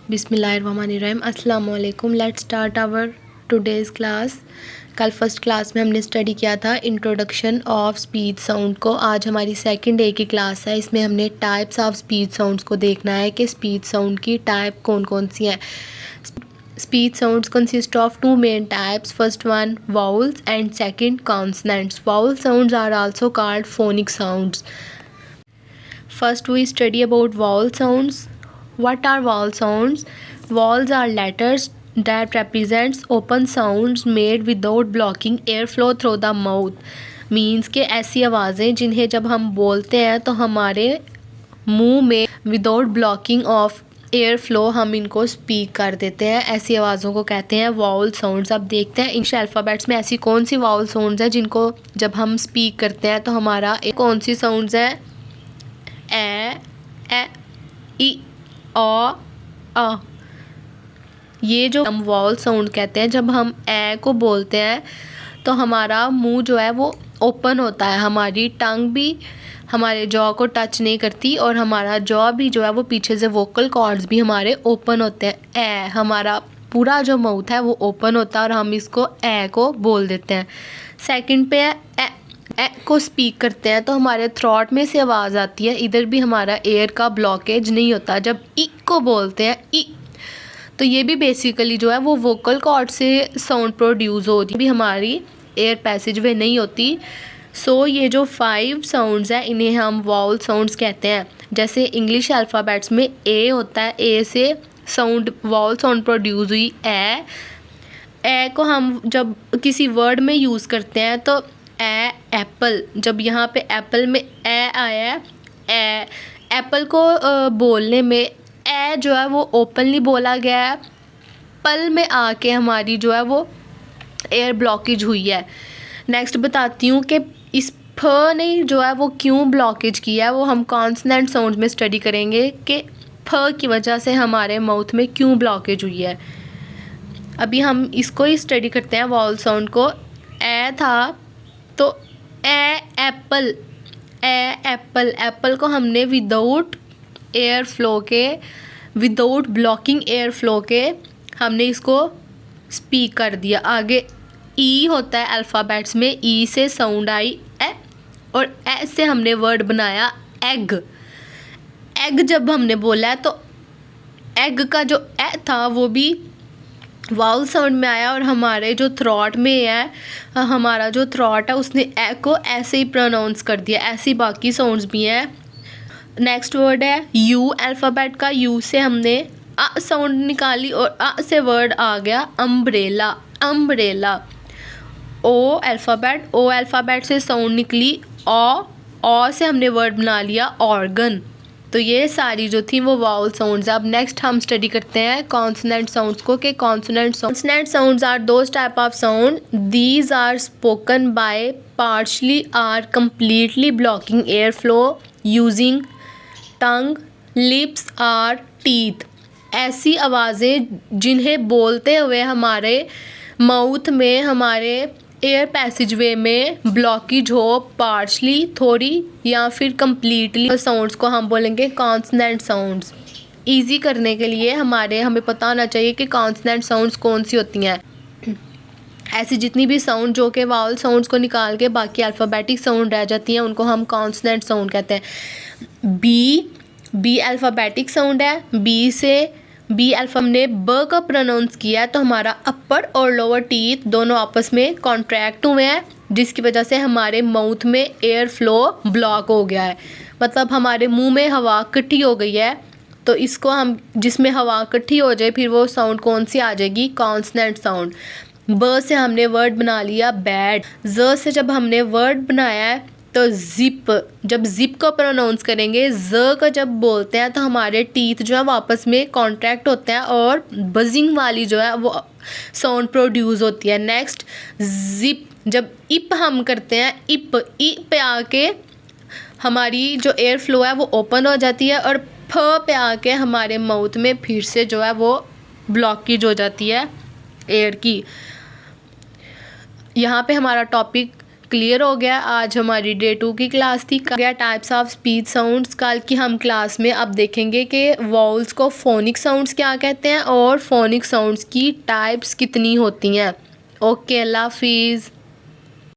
बिस्मिल्लाहिर्रहमानिर्रहीम। अस्सलाम वालेकुम। Let's start our today's class. कल फर्स्ट क्लास में हमने स्टडी किया था इंट्रोडक्शन ऑफ स्पीच साउंड को। आज हमारी सेकंड डे की क्लास है। इसमें हमने टाइप्स ऑफ स्पीच साउंड्स को देखना है कि स्पीच साउंड की टाइप कौन कौन सी हैं। Speech sounds consist of two main types. First one vowels and second consonants. Vowel sounds are also called phonic sounds. First we study about vowel sounds. What are vowel sounds? Vowels are letters that represents open sounds made without blocking airflow through the mouth. Means कि ऐसी आवाज़ें जिन्हें जब हम बोलते हैं तो हमारे मुंह में without blocking of air flow हम इनको स्पीक कर देते हैं। ऐसी आवाज़ों को कहते हैं वाउल साउंड्स। अब देखते हैं इंग्लिश अल्फ़ाबेट्स में ऐसी कौन सी वाउल साउंड्स हैं जिनको जब हम स्पीक करते हैं तो हमारा कौन सी साउंड्स है ए ई ओ अ। ये जो हम वॉल साउंड कहते हैं, जब हम ए को बोलते हैं तो हमारा मुंह जो है वो ओपन होता है। हमारी टंग भी हमारे जॉ को टच नहीं करती और हमारा जॉ भी जो है वो पीछे से वोकल कॉर्ड्स भी हमारे ओपन होते हैं। ए हमारा पूरा जो माउथ है वो ओपन होता है और हम इसको ए को बोल देते हैं। सेकंड पे है ए को स्पीक करते हैं तो हमारे थ्रॉट में से आवाज़ आती है। इधर भी हमारा एयर का ब्लॉकेज नहीं होता। जब ई को बोलते हैं ई, तो ये भी बेसिकली जो है वो वोकल कॉर्ड से साउंड प्रोड्यूस हो रही, भी हमारी एयर पैसेज वे नहीं होती। सो ये जो 5 साउंड्स हैं इन्हें हम वाउल साउंड्स कहते हैं। जैसे इंग्लिश अल्फ़ाबेट्स में ए होता है, ए से साउंड वाउल साउंड प्रोड्यूस हुई ए को हम जब किसी वर्ड में यूज़ करते हैं तो एप्पल, जब यहाँ पे एप्पल में ए आया है, एप्पल को बोलने में ए जो है वो ओपनली बोला गया है। पल में आके हमारी जो है वो एयर ब्लॉकेज हुई है। नेक्स्ट बताती हूँ कि इस फ ने जो है वो क्यों ब्लॉकेज किया है। वो हम कॉन्सनेंट साउंड में स्टडी करेंगे कि फ की वजह से हमारे माउथ में क्यों ब्लॉकेज हुई है। अभी हम इसको ही स्टडी करते हैं वाउल साउंड को। ए था तो एप्पल, एप्पल, एप्पल को हमने विदाउट एयर फ्लो के, विदाउट ब्लॉकिंग एयर फ्लो के हमने इसको स्पीक कर दिया। आगे ई होता है अल्फ़ाबेट्स में, ई से साउंड आई ए और ए से हमने वर्ड बनाया एग। एग जब हमने बोला है तो एग का जो ए था वो भी वाउल साउंड में आया और हमारे जो थ्रॉट में है, हमारा जो थ्रॉट है उसने ए को ऐसे ही प्रोनाउंस कर दिया। ऐसी बाकी साउंड्स भी हैं। नेक्स्ट वर्ड है यू अल्फ़ाबेट का। यू से हमने अ साउंड निकाली और अ से वर्ड आ गया अम्ब्रेला, अम्ब्रेला। ओ अल्फ़ाबेट, ओ अल्फ़ाबेट से साउंड निकली ओ से हमने वर्ड बना लिया ऑर्गन। तो ये सारी जो थी वो वाउल साउंड्स। अब नेक्स्ट हम स्टडी करते हैं कॉन्सोनेंट साउंड्स को कि consonant sounds are those type of sound these are spoken by partially or completely blocking air flow using tongue, lips or teeth. ऐसी आवाज़ें जिन्हें बोलते हुए हमारे माउथ में, हमारे एयर पैसेज वे में ब्लॉकेज हो, पार्शली, थोड़ी या फिर कम्प्लीटली। साउंड्स को हम बोलेंगे कॉन्सनेंट साउंड्स। इजी करने के लिए हमें पता होना चाहिए कि कॉन्सनेंट साउंड्स कौन सी होती हैं। ऐसी जितनी भी साउंड जो कि वाउल साउंड्स को निकाल के बाकी अल्फ़ाबेटिक साउंड रह जाती हैं उनको हम कॉन्सनेंट साउंड कहते हैं। बी अल्फ़ाबेटिक साउंड है। बी अल्फ़ा हमने ब का प्रोनाउंस किया तो हमारा अपर और लोअर टीथ दोनों आपस में कॉन्ट्रैक्ट हुए हैं, जिसकी वजह से हमारे माउथ में एयर फ्लो ब्लॉक हो गया है। मतलब हमारे मुंह में हवा इकट्ठी हो गई है। तो इसको हम, जिसमें हवा इकट्ठी हो जाए, फिर वो साउंड कौन सी आ जाएगी? Consonant sound. ब से हमने वर्ड बना लिया बैड। ज से जब हमने वर्ड बनाया है तो जिप, जब जिप को प्रोनाउंस करेंगे, ज का जब बोलते हैं तो हमारे टीथ जो है वापस में कॉन्ट्रैक्ट होते हैं और बजिंग वाली जो है वो साउंड प्रोड्यूस होती है। नेक्स्ट जिप, जब इप हम करते हैं, इप ई पे आके हमारी जो एयर फ्लो है वो ओपन हो जाती है और फ पे आके हमारे माउथ में फिर से जो है वो ब्लॉकेज हो जाती है एयर की। यहाँ पे हमारा टॉपिक क्लियर हो गया। आज हमारी डे 2 की क्लास थी। गया टाइप्स ऑफ स्पीच साउंड्स। कल की हम क्लास में अब देखेंगे कि वॉवल्स को फोनिक साउंड्स क्या कहते हैं और फोनिक साउंड्स की टाइप्स कितनी होती हैं। ओके, अल्लाह हाफिज़।